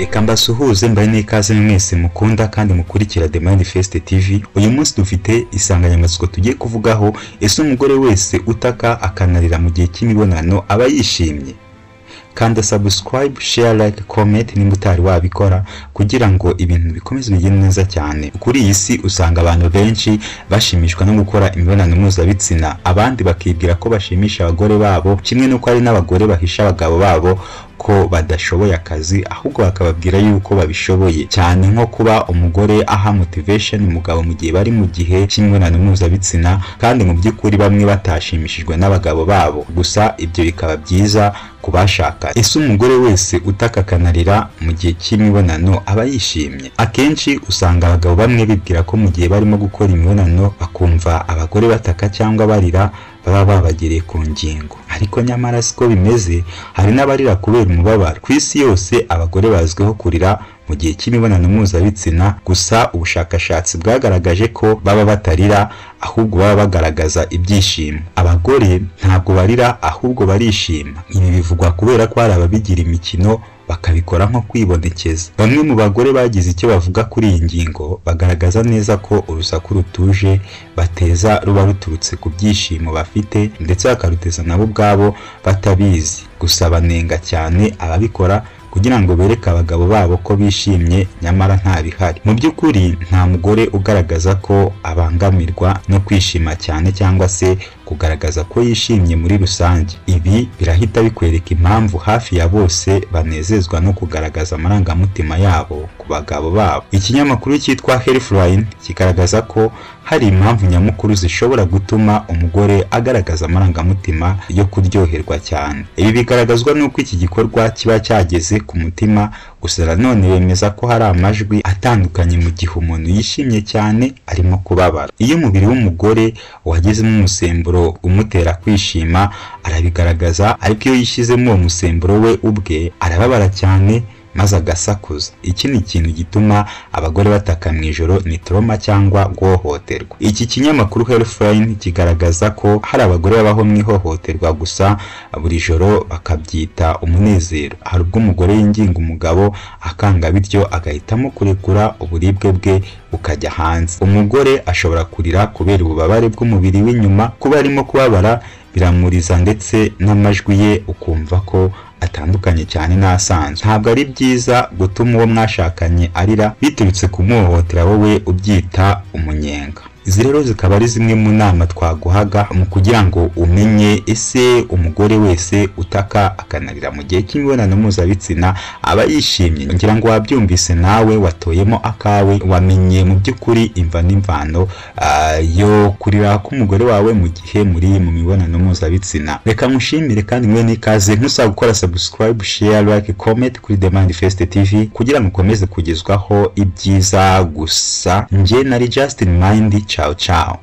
Reka mbasuhuze mbaye n'ikaze mwese mukunda kandi mukurikira The Manifest TV. Uyu munsi dufite insanganyamatsiko tugiye kuvugaho, ese umugore wese utaka akanarira mu gihe cy'imibonano aba yishimye? Kanda subscribe, share, like, comment nimba utari wabikora kugira ngo ibintu bikomeze bigende neza cyane. Kuri iyi si usanga abantu benshi bashimishwa no gukora imibonano mpuzabitsina, abandi bakibwira ko bashimisha abagore babo, kimwe nuko ari n'abagore bahisha abagabo babo ko badashoboye akazi, ahubwo bakababwira yuko babishoboye, cyane nko kuba umugore aha motivation umugabo mu gihe bari mu gihe cy'imibonano mpuzabitsina kandi mu by'ukuri bamwe batashimishijwe n'abagabo babo, gusa ibyo bikaba byiza kubashaka. Ese umugore wese utaka akanarira mu gihe cy'imibonano aba yishimye? Akenshi usanga abagabo bamwe bibwira ko mu gihe barimo gukora imibonano bakumva abagore bataka cyangwa barira baba babagereye ku ngingo, ariko nyamara siko bimeze. Hari n'abarira kubera umubabaro. Ku isi yose abagore bazwiho kurira mu gihe cy'imibonano mpuzabitsina, gusa ubushakashatsi bwagaragaje ko baba batarira ahubwo baba bagaragaza ibyishimo. Abagore ntabwo barira ahubwo barishima. Ibi bivugwa kubera ko hari ababigira imikino bakabikora nko kwibonekeza. Bamwe mu bagore bagize icyo bavuga kuri iyi ngingo bagaragaza neza ko urusaku rutuje bateza ruba ruturutse ku byishimo bafite, ndetse bakaruteza nabo ubwabo batabizi. Gusa banenga cyane ababikora kugira ngo bereke abagabo babo ko bishimye, nyamara nta bihari. Mu by'ukuri nta mugore ugaragaza ko abangamirwa no kwishima cyane cyangwa se kugaragaza ko yishimye muri rusange. Ibi birahita bikwereka impamvu hafi ya bose banezezwa no kugaragaza amarangamutima yabo ku bagabo babo. Ikinyamakuru cyitwa Healthline kigaragaza ko hari impamvu nyamukuru zishobora gutuma umugore agaragaza amarangamutima yo kuryoherwa cyane. Ibi bigaragazwa n'uko iki gikorwa kiba cyageze ku mutima, gusa nanone bemeza ko hari amajwi atandukanye mu gihe umuntu yishimye cyane arimo kubabara. Iyo umubiri w'umugore wagezemo umusemburo umutera kwishima arabigaragaza, ariko iyo yishyizemo uwo musemburo we ubwe arababara cyane maze agasakuza. Iki ni ikintu gituma abagore bataka mu ijoro, ni trauma cyangwa guhohoterwa. Iki kinyamakuru Healthline kigaragaza ko hari abagore babaho mu ihohoterwa gusa buri joro bakabyita umunezero. Hari ubwo umugore yinginga umugabo akanga, bityo agahitamo kurekura uburibwe bwe bukajya hanze. Umugore ashobora kurira kubera ububabare bw'umubiri w'inyuma, kuba arimo kubabara biramuriza, ndetse n'amajwi ye ukumva ko atandukanye cyane n'asanzwe. Ntabwo ari byiza gutuma uwo mwashakanye arira biturutse kumuhohotera wowe ubyita umunyenga. Izi rero zikaba ari zimwe mu nama twaguhaga mu kugira ngo umenye ese umugore wese utaka akanarira mu gihe cy'imibonano mpuzabitsina aba yishimye. Ngira ngo wabyumvise nawe, watoyemo akawe, wamenye mu by'ukuri imva n'imvano yo kurira k'umugore wawe mu gihe muri mu mibonano mpuzabitsina. Reka mushimire kandi mwe n'ikaze, ntusaba gukora subscribe, share, like, comment kuri The Manifest TV kugira ngo ukomeze kugezwaho ibyiza gusa. Nje nari Justin Mind. Ciao ciao.